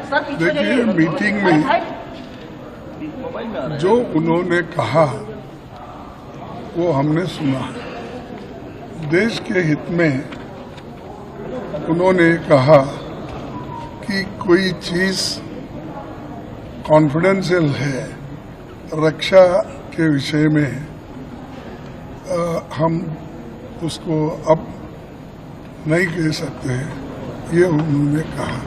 देखिए, मीटिंग में जो उन्होंने कहा वो हमने सुना। देश के हित में उन्होंने कहा कि कोई चीज कॉन्फिडेंशियल है रक्षा के विषय में, हम उसको अब नहीं कह सकते, ये उन्होंने कहा।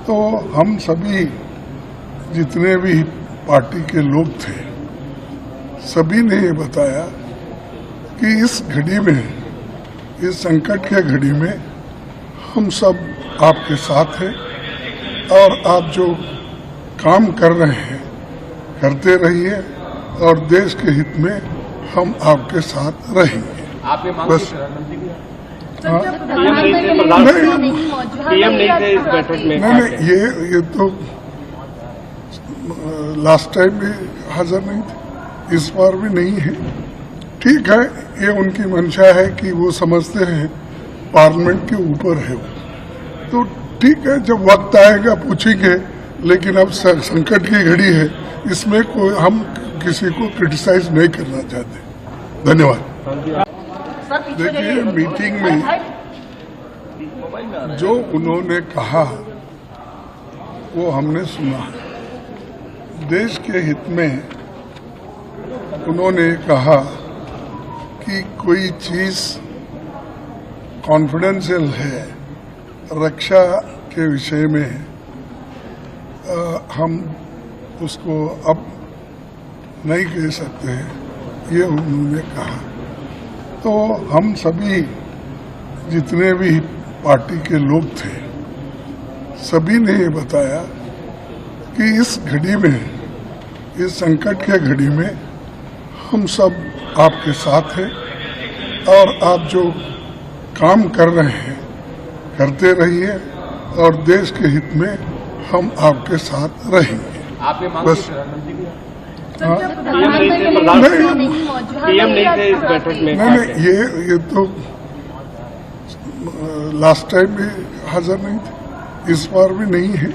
तो हम सभी जितने भी पार्टी के लोग थे, सभी ने ये बताया कि इस घड़ी में, इस संकट के घड़ी में हम सब आपके साथ हैं और आप जो काम कर रहे हैं करते रहिए और देश के हित में हम आपके साथ रहेंगे। आपने मांग बस पीएम नहीं थे इस बैठक में। नहीं, ये तो लास्ट टाइम भी हाजिर नहीं थे, इस बार भी नहीं है। ठीक है, ये उनकी मंशा है कि वो समझते हैं पार्लियामेंट के ऊपर है वो, तो ठीक है, जब वक्त आएगा पूछेंगे। लेकिन अब संकट की घड़ी है, इसमें कोई हम किसी को क्रिटिसाइज नहीं करना चाहते। धन्यवाद। देखिए, मीटिंग में जो उन्होंने कहा वो हमने सुना। देश के हित में उन्होंने कहा कि कोई चीज कॉन्फिडेंशियल है रक्षा के विषय में, हम उसको अब नहीं कह सकते, ये उन्होंने कहा। तो हम सभी जितने भी पार्टी के लोग थे, सभी ने ये बताया कि इस घड़ी में, इस संकट के घड़ी में हम सब आपके साथ हैं और आप जो काम कर रहे हैं करते रहिए और देश के हित में हम आपके साथ रहेंगे। आपने मांग बस पीएम नहीं थे इस बैठक में। नहीं, ये तो लास्ट टाइम भी हाजिर नहीं थे, इस बार भी नहीं है।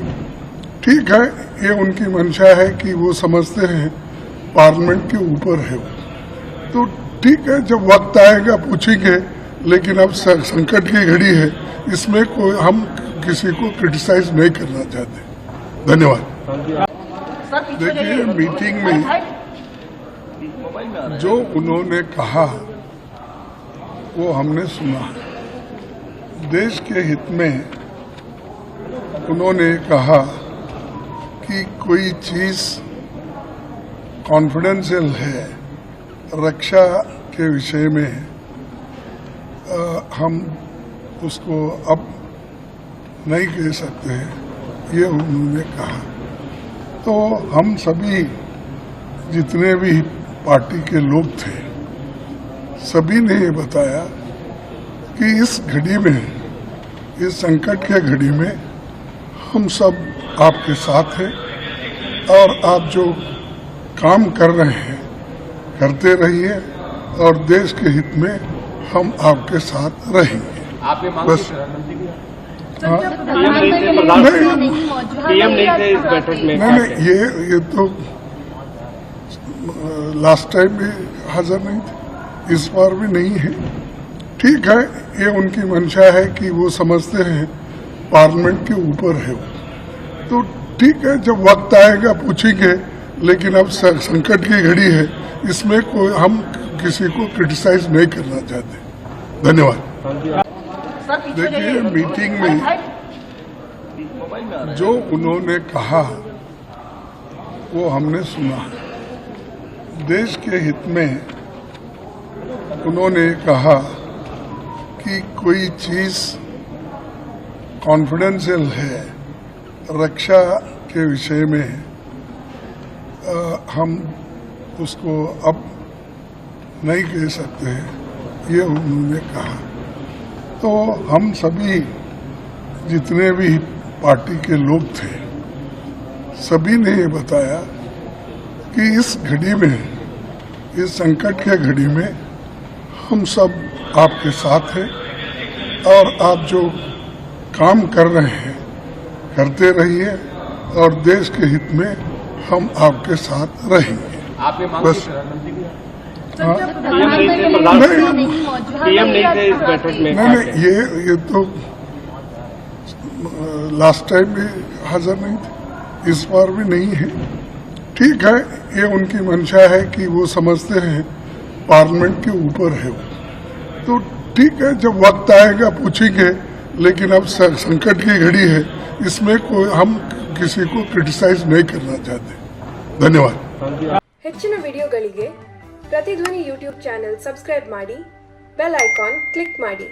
ठीक है, ये उनकी मंशा है कि वो समझते हैं पार्लियामेंट के ऊपर है वो, तो ठीक है, जब वक्त आएगा पूछेंगे। लेकिन अब संकट की घड़ी है, इसमें कोई हम किसी को क्रिटिसाइज नहीं करना चाहते। धन्यवाद। देखिए, मीटिंग में जो उन्होंने कहा वो हमने सुना। देश के हित में उन्होंने कहा कि कोई चीज कॉन्फिडेंशियल है रक्षा के विषय में, हम उसको अब नहीं कह सकते, ये उन्होंने कहा। तो हम सभी जितने भी पार्टी के लोग थे, सभी ने ये बताया कि इस घड़ी में, इस संकट के घड़ी में हम सब आपके साथ हैं और आप जो काम कर रहे हैं करते रहिए और देश के हित में हम आपके साथ रहेंगे। आपने मांग बस पीएम नहीं थे इस बैठक में। नहीं, ये तो लास्ट टाइम भी हाजिर नहीं थे, इस बार भी नहीं है। ठीक है, ये उनकी मंशा है कि वो समझते हैं पार्लियामेंट के ऊपर है वो, तो ठीक है, जब वक्त आएगा पूछेंगे। लेकिन अब संकट की घड़ी है, इसमें कोई हम किसी को क्रिटिसाइज नहीं करना चाहते। धन्यवाद। देखिए, मीटिंग में जो उन्होंने कहा वो हमने सुना। देश के हित में उन्होंने कहा कि कोई चीज कॉन्फिडेंशियल है रक्षा के विषय में, हम उसको अब नहीं कह सकते, ये उन्होंने कहा। तो हम सभी जितने भी पार्टी के लोग थे, सभी ने ये बताया कि इस घड़ी में, इस संकट के घड़ी में हम सब आपके साथ हैं और आप जो काम कर रहे हैं करते रहिए और देश के हित में हम आपके साथ रहेंगे। आपने मांग बस। की प्रधानमंत्री की? हाँ? पीएम नहीं थे इस बैठक में। नहीं, ये तो लास्ट टाइम भी हाजिर नहीं थे, इस बार भी नहीं है। ठीक है, ये उनकी मंशा है कि वो समझते हैं पार्लियामेंट के ऊपर है वो, तो ठीक है, जब वक्त आएगा पूछेंगे। लेकिन अब संकट की घड़ी है, इसमें कोई हम किसी को क्रिटिसाइज नहीं करना चाहते। धन्यवाद। ಹೆಚ್ಚಿನ ವಿಡಿಯೋಗಳಿಗೆ ಪ್ರತಿಧ್ವನಿ ಯೂಟ್ಯೂಬ್ ಚಾನೆಲ್ ಸಬ್ಸ್ಕ್ರೈಬ್ ಮಾಡಿ, ಬೆಲ್ ಐಕಾನ್ ಕ್ಲಿಕ್ ಮಾಡಿ.